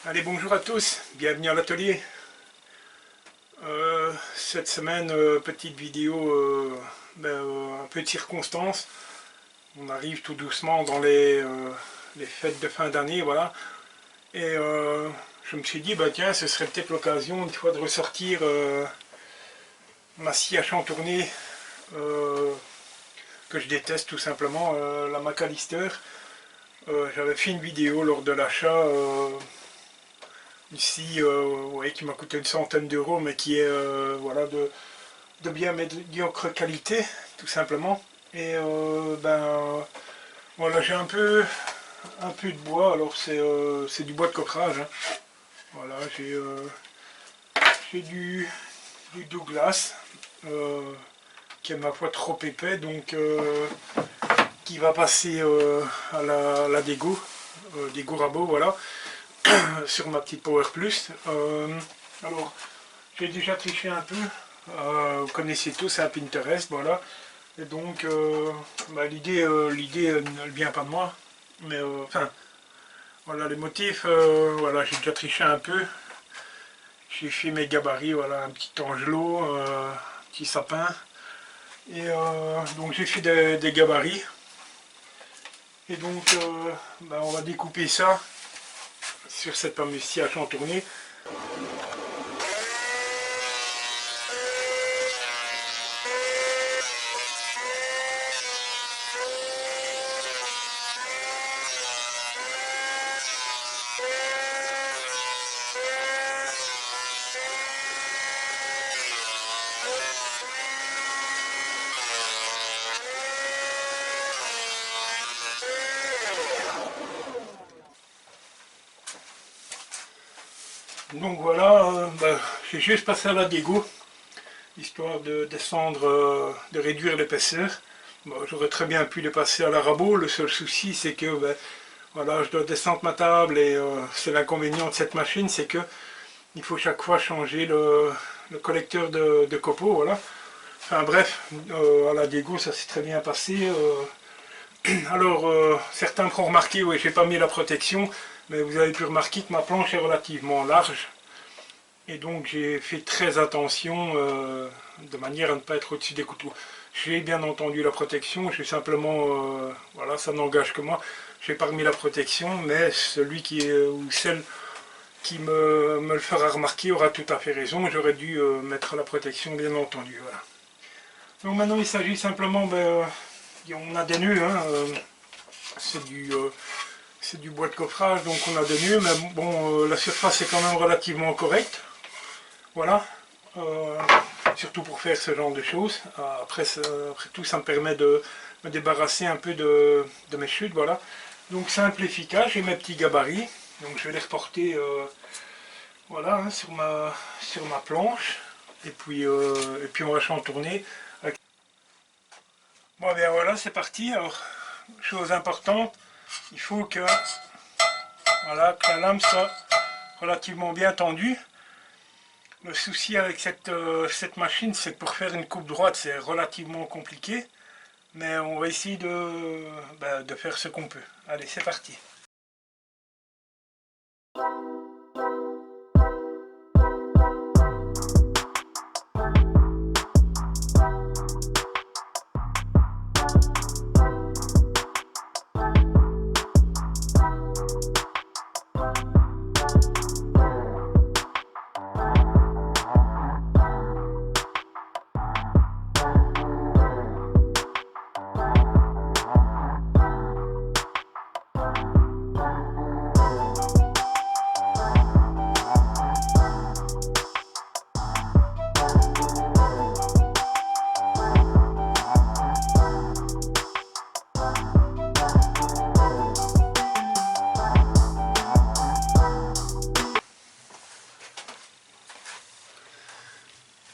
Allez, bonjour à tous, bienvenue à l'atelier. Cette semaine, petite vidéo un peu de circonstances. On arrive tout doucement dans les fêtes de fin d'année, voilà. Et je me suis dit, bah tiens, ce serait peut-être l'occasion une fois de ressortir ma scie à chantourner que je déteste tout simplement, la McAllister. J'avais fait une vidéo lors de l'achat ici, ouais, qui m'a coûté une centaine d'euros, mais qui est voilà, de bien médiocre qualité, tout simplement. Et voilà, j'ai un peu de bois, alors c'est du bois de coffrage, hein. Voilà, j'ai du Douglas, qui est ma foi trop épais, donc qui va passer à la dégo, dégo rabot, voilà, sur ma petite Power Plus. Alors, j'ai déjà triché un peu, vous connaissez tous, c'est un Pinterest, voilà. Et donc, l'idée ne vient pas de moi, mais enfin, voilà, les motifs, voilà, j'ai déjà triché un peu. J'ai fait mes gabarits, voilà, un petit angelot, un petit sapin. Et donc j'ai fait des gabarits. Et donc, on va découper ça sur cette fameuse scie à chantourner. Donc voilà, j'ai juste passé à la dégo, histoire de descendre, de réduire l'épaisseur. Bon, j'aurais très bien pu les passer à la rabot, le seul souci c'est que voilà, je dois descendre ma table et c'est l'inconvénient de cette machine, c'est que il faut chaque fois changer le collecteur de copeaux, voilà. Enfin bref, à la dégo ça s'est très bien passé. Alors certains m'ont remarqué, oui, j'ai pas mis la protection, mais vous avez pu remarquer que ma planche est relativement large. Et donc j'ai fait très attention de manière à ne pas être au-dessus des couteaux. J'ai bien entendu la protection, j'ai simplement, voilà, ça n'engage que moi, j'ai pas remis la protection, mais celui qui est, ou celle qui me le fera remarquer aura tout à fait raison, j'aurais dû mettre la protection bien entendu. Voilà. Donc maintenant il s'agit simplement, on a des nœuds, hein, c'est du bois de coffrage, donc on a des nœuds, mais bon, la surface est quand même relativement correcte. Voilà, surtout pour faire ce genre de choses. Après tout, ça me permet de me débarrasser un peu de mes chutes, voilà. Donc simple et efficace, j'ai mes petits gabarits, donc je vais les reporter voilà, hein, sur ma planche, et puis on va chantourner. Bon, bien voilà, c'est parti. Alors, chose importante, il faut que, voilà, que la lame soit relativement bien tendue. Le souci avec cette machine, c'est que pour faire une coupe droite, c'est relativement compliqué. Mais on va essayer de faire ce qu'on peut. Allez, c'est parti.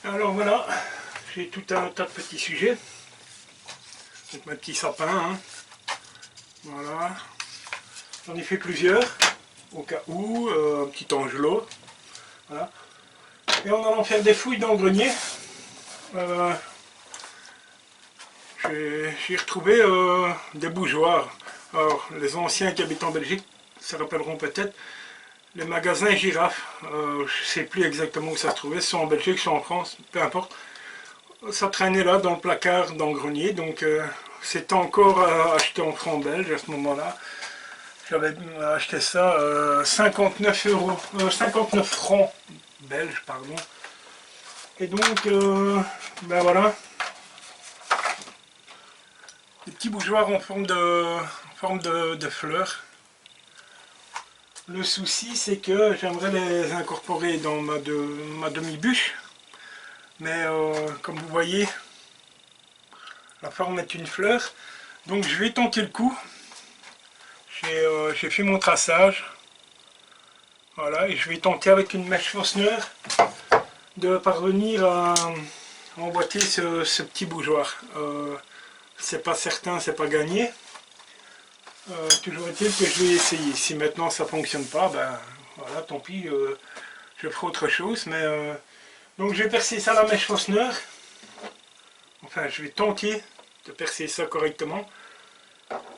Alors voilà, j'ai tout un tas de petits sujets. Donc mes petits sapins, hein. Voilà. J'en ai fait plusieurs, au cas où, un petit angelot. Voilà. Et en allant faire des fouilles dans le grenier, j'ai retrouvé des bougeoirs. Alors, les anciens qui habitent en Belgique se rappelleront peut-être, les magasins Girafe. Je ne sais plus exactement où ça se trouvait, soit en Belgique, soit en France, peu importe. Ça traînait là dans le placard, dans le grenier, donc c'était encore acheté en francs belges à ce moment-là. J'avais acheté ça 59 euros, 59 francs belges, pardon. Et donc, ben voilà, des petits bougeoirs en forme de fleurs. Le souci, c'est que j'aimerais les incorporer dans ma demi-bûche, mais comme vous voyez, la forme est une fleur. Donc je vais tenter le coup. J'ai fait mon traçage. Voilà, et je vais tenter avec une mèche Forstner de parvenir à emboîter ce petit bougeoir. C'est pas certain, c'est pas gagné. Toujours est-il que je vais essayer. Si maintenant ça fonctionne pas, ben voilà, tant pis, je ferai autre chose. Mais donc je vais percer ça à la mèche Forstner. Enfin, je vais tenter de percer ça correctement.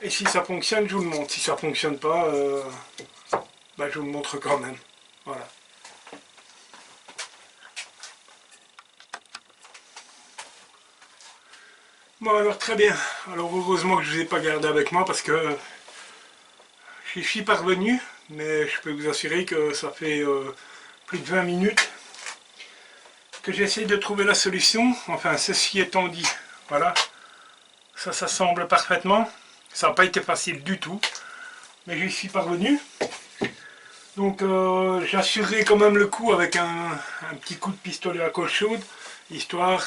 Et si ça fonctionne, je vous le montre. Si ça fonctionne pas, ben, je vous le montre quand même. Voilà. Bon alors très bien. Alors heureusement que je ne vous ai pas gardé avec moi parce que j'y suis parvenu. Mais je peux vous assurer que ça fait plus de 20 minutes que j'essaie de trouver la solution. Enfin, ceci étant dit, voilà. Ça semble parfaitement. Ça n'a pas été facile du tout. Mais j'y suis parvenu. Donc j'assurerai quand même le coup avec un petit coup de pistolet à colle chaude, histoire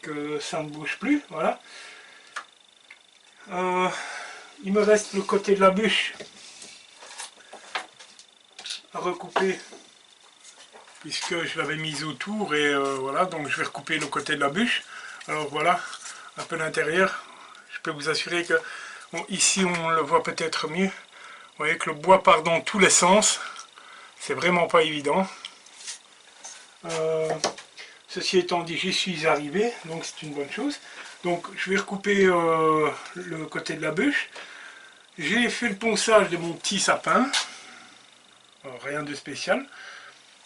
que ça ne bouge plus, voilà. Il me reste le côté de la bûche à recouper, puisque je l'avais mise autour, et voilà, donc je vais recouper le côté de la bûche. Alors voilà, un peu l'intérieur. Je peux vous assurer que, bon, ici on le voit peut-être mieux. Vous voyez que le bois part dans tous les sens. C'est vraiment pas évident. Ceci étant dit, j'y suis arrivé, donc c'est une bonne chose. Donc je vais recouper le côté de la bûche. J'ai fait le ponçage de mon petit sapin. Alors, rien de spécial.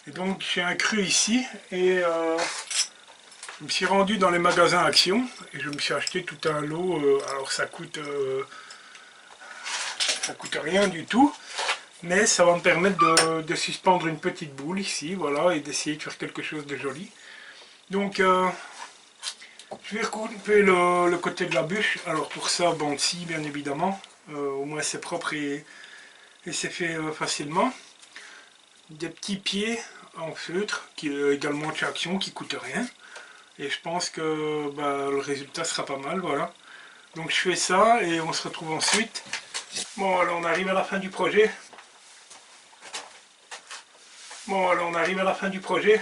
Et donc j'ai un cru ici et je me suis rendu dans les magasins Action et je me suis acheté tout un lot. Alors ça coûte rien du tout. Mais ça va me permettre de suspendre une petite boule ici, voilà, et d'essayer de faire quelque chose de joli. Donc, je vais recouper le côté de la bûche. Alors pour ça, bon, si, bien évidemment, au moins c'est propre et c'est fait facilement. Des petits pieds en feutre, qui est également chez Action, qui ne coûtent rien. Et je pense que bah, le résultat sera pas mal, voilà. Donc je fais ça et on se retrouve ensuite. Bon, alors on arrive à la fin du projet. Bon, alors on arrive à la fin du projet.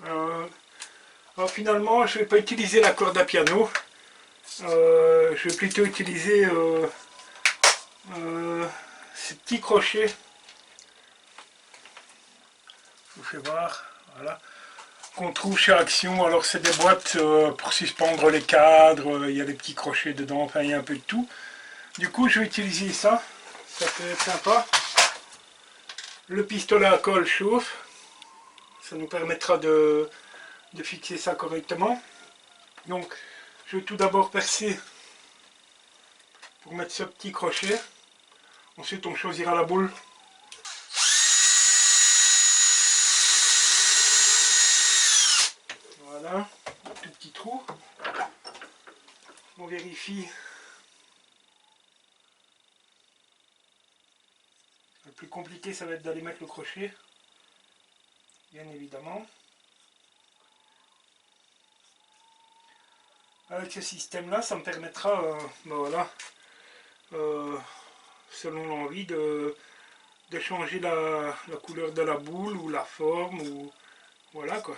Alors finalement, je ne vais pas utiliser la corde à piano. Je vais plutôt utiliser ces petits crochets. Je vous fais voir, voilà. Qu'on trouve chez Action. Alors c'est des boîtes pour suspendre les cadres. Il y a des petits crochets dedans. Enfin, il y a un peu de tout. Du coup, je vais utiliser ça. Ça peut être sympa. Le pistolet à colle chauffe. Ça nous permettra de fixer ça correctement. Donc, je vais tout d'abord percer pour mettre ce petit crochet. Ensuite, on choisira la boule. Voilà, un tout petit trou. On vérifie. Le plus compliqué, ça va être d'aller mettre le crochet, bien évidemment. Avec ce système-là, ça me permettra, ben voilà, selon l'envie, de changer la couleur de la boule ou la forme, ou voilà quoi.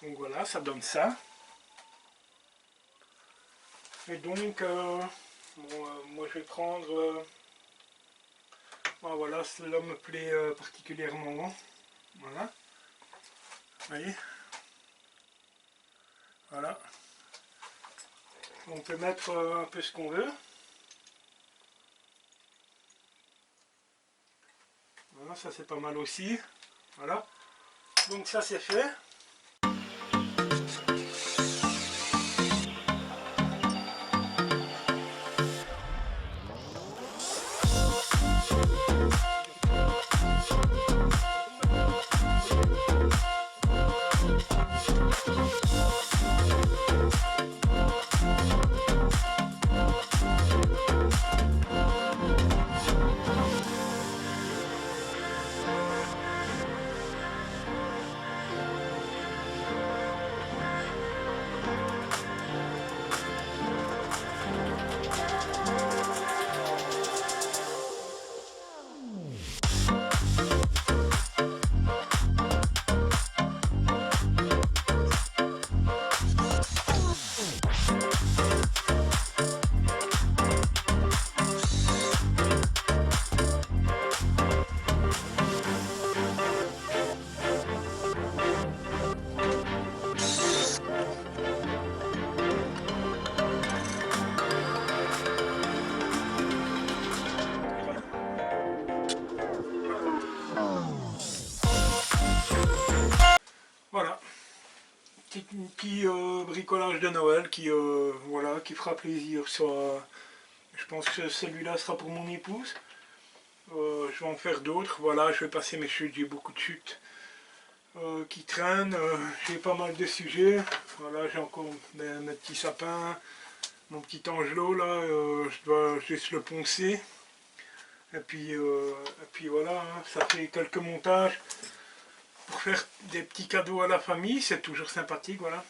Donc voilà, ça donne ça. Et donc, moi je vais prendre, ben voilà, cela me plaît particulièrement. Voilà, vous voyez, voilà. On peut mettre un peu ce qu'on veut. Voilà, ça c'est pas mal aussi. Voilà. Donc ça c'est fait. Voilà, petit bricolage de Noël qui, voilà, qui fera plaisir. Je pense que celui-là sera pour mon épouse. Je vais en faire d'autres. Voilà, je vais passer mes chutes. J'ai beaucoup de chutes qui traînent. J'ai pas mal de sujets. Voilà, j'ai encore mes petits sapins, mon petit angelot là. Je dois juste le poncer. Et puis voilà, hein, ça fait quelques montages pour faire des petits cadeaux à la famille. C'est toujours sympathique, voilà.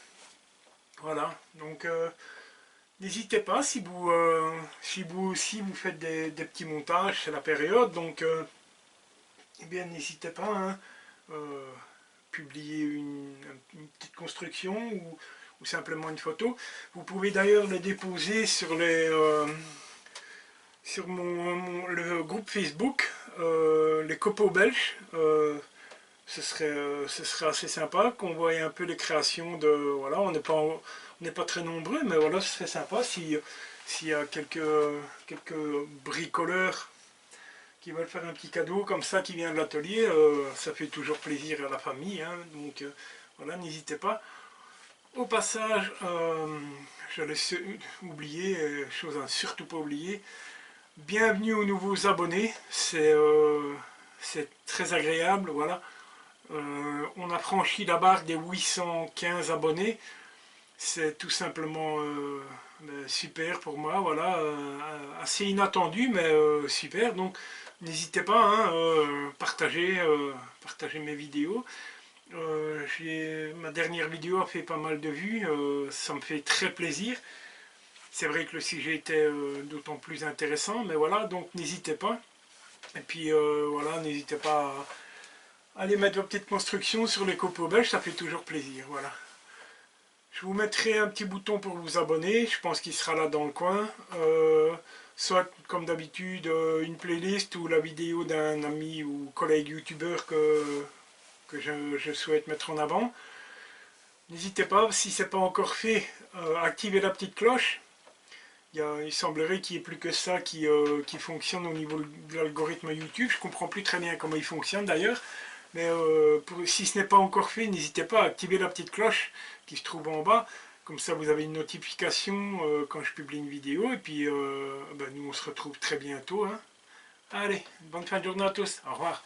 Voilà, donc n'hésitez pas si vous aussi vous faites des petits montages, c'est la période, donc eh bien n'hésitez pas, hein, publier une petite construction ou simplement une photo. Vous pouvez d'ailleurs les déposer sur le groupe Facebook, les copeaux belges. Ce serait assez sympa qu'on voie un peu les créations de... Voilà, on n'est pas très nombreux, mais voilà, ce serait sympa s'il y a quelques bricoleurs qui veulent faire un petit cadeau comme ça qui vient de l'atelier. Ça fait toujours plaisir à la famille, hein, donc voilà, n'hésitez pas. Au passage, je laisse oublier, chose à surtout pas oublier, bienvenue aux nouveaux abonnés, c'est très agréable, voilà. On a franchi la barre des 815 abonnés, c'est tout simplement super pour moi, voilà, assez inattendu mais super, donc n'hésitez pas, hein, partagez mes vidéos. Ma dernière vidéo a fait pas mal de vues, ça me fait très plaisir. C'est vrai que le sujet était d'autant plus intéressant, mais voilà, donc n'hésitez pas. Et puis voilà, n'hésitez pas à aller mettre vos petites constructions sur les copeaux belges, ça fait toujours plaisir, voilà. Je vous mettrai un petit bouton pour vous abonner, je pense qu'il sera là dans le coin. Soit comme d'habitude une playlist ou la vidéo d'un ami ou collègue youtubeur que je souhaite mettre en avant. N'hésitez pas, si ce n'est pas encore fait, activez la petite cloche. Il semblerait qu'il n'y ait plus que ça qui fonctionne au niveau de l'algorithme YouTube. Je ne comprends plus très bien comment il fonctionne d'ailleurs. Mais si ce n'est pas encore fait, n'hésitez pas à activer la petite cloche qui se trouve en bas. Comme ça, vous avez une notification quand je publie une vidéo. Et puis, nous, on se retrouve très bientôt, hein. Allez, bonne fin de journée à tous. Au revoir.